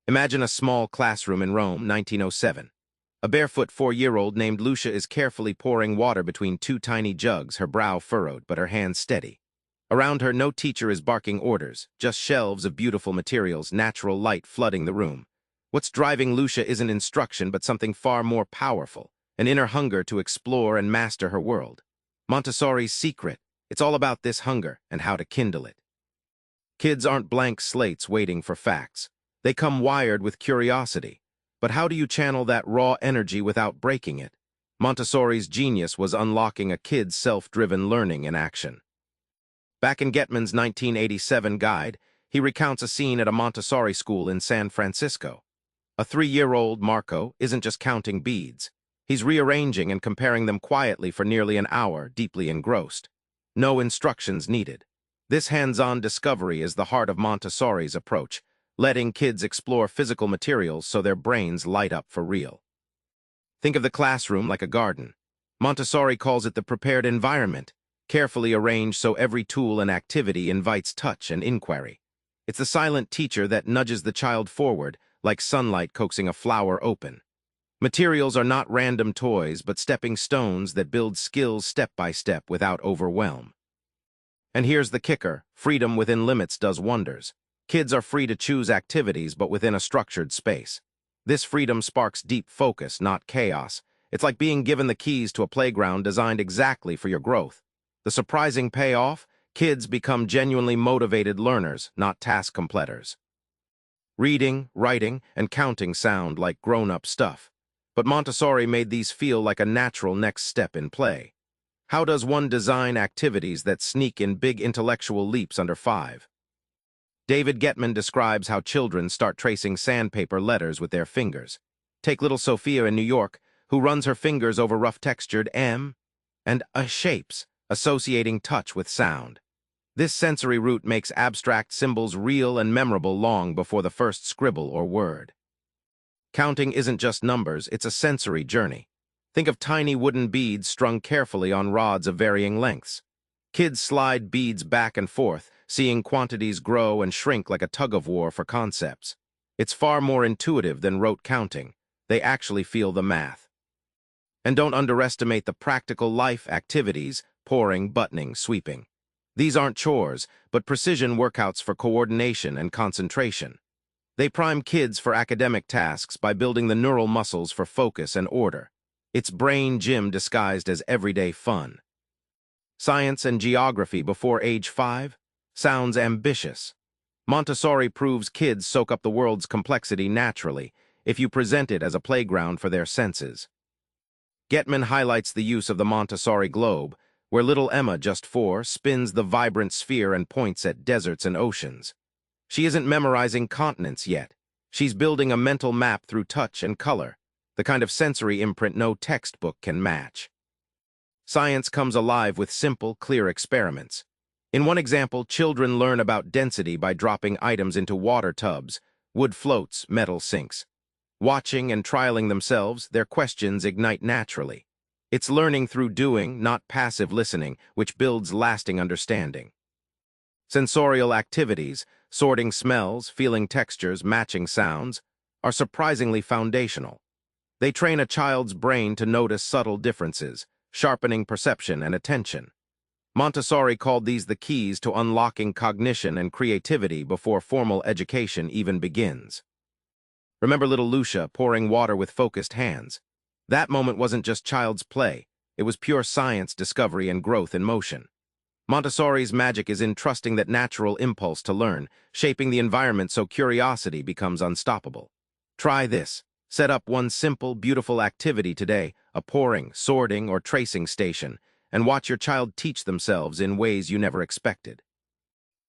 Imagine a small classroom in Rome, 1907. A barefoot 4-year-old named Lucia is carefully pouring water between two tiny jugs, her brow furrowed, but her hands steady. Around her, no teacher is barking orders, just shelves of beautiful materials, natural light flooding the room. What's driving Lucia isn't instruction, but something far more powerful, an inner hunger to explore and master her world. Montessori's secret, it's all about this hunger and how to kindle it. Kids aren't blank slates waiting for facts. They come wired with curiosity. But how do you channel that raw energy without breaking it? Montessori's genius was unlocking a kid's self-driven learning in action. Back in Gettman's 1987 guide, he recounts a scene at a Montessori school in San Francisco. A 3-year-old, Marco, isn't just counting beads. He's rearranging and comparing them quietly for nearly an hour, deeply engrossed. No instructions needed. This hands-on discovery is the heart of Montessori's approach, letting kids explore physical materials so their brains light up for real. Think of the classroom like a garden. Montessori calls it the prepared environment, carefully arranged so every tool and activity invites touch and inquiry. It's the silent teacher that nudges the child forward, like sunlight coaxing a flower open. Materials are not random toys, but stepping stones that build skills step by step without overwhelm. And here's the kicker: freedom within limits does wonders. Kids are free to choose activities, but within a structured space. This freedom sparks deep focus, not chaos. It's like being given the keys to a playground designed exactly for your growth. The surprising payoff? Kids become genuinely motivated learners, not task completers. Reading, writing, and counting sound like grown-up stuff. But Montessori made these feel like a natural next step in play. How does one design activities that sneak in big intellectual leaps under 5? David Gettman describes how children start tracing sandpaper letters with their fingers. Take little Sophia in New York, who runs her fingers over rough-textured M and A shapes, associating touch with sound. This sensory route makes abstract symbols real and memorable long before the first scribble or word. Counting isn't just numbers, it's a sensory journey. Think of tiny wooden beads strung carefully on rods of varying lengths. Kids slide beads back and forth, seeing quantities grow and shrink like a tug-of-war for concepts. It's far more intuitive than rote counting. They actually feel the math. And don't underestimate the practical life activities: pouring, buttoning, sweeping. These aren't chores, but precision workouts for coordination and concentration. They prime kids for academic tasks by building the neural muscles for focus and order. It's brain gym disguised as everyday fun. Science and geography before age 5? Sounds ambitious. Montessori proves kids soak up the world's complexity naturally if you present it as a playground for their senses. Gettman highlights the use of the Montessori globe, where little Emma, just 4, spins the vibrant sphere and points at deserts and oceans. She isn't memorizing continents yet. She's building a mental map through touch and color, the kind of sensory imprint no textbook can match. Science comes alive with simple, clear experiments. In one example, children learn about density by dropping items into water tubs, wood floats, metal sinks. Watching and trialing themselves, their questions ignite naturally. It's learning through doing, not passive listening, which builds lasting understanding. Sensorial activities, sorting smells, feeling textures, matching sounds, are surprisingly foundational. They train a child's brain to notice subtle differences, sharpening perception and attention. Montessori called these the keys to unlocking cognition and creativity before formal education even begins. Remember little Lucia pouring water with focused hands? That moment wasn't just child's play. It was pure science, discovery, and growth in motion. Montessori's magic is in trusting that natural impulse to learn, shaping the environment so curiosity becomes unstoppable. Try this. Set up one simple, beautiful activity today, a pouring, sorting, or tracing station, and watch your child teach themselves in ways you never expected.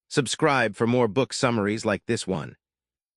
Subscribe for more book summaries like this one.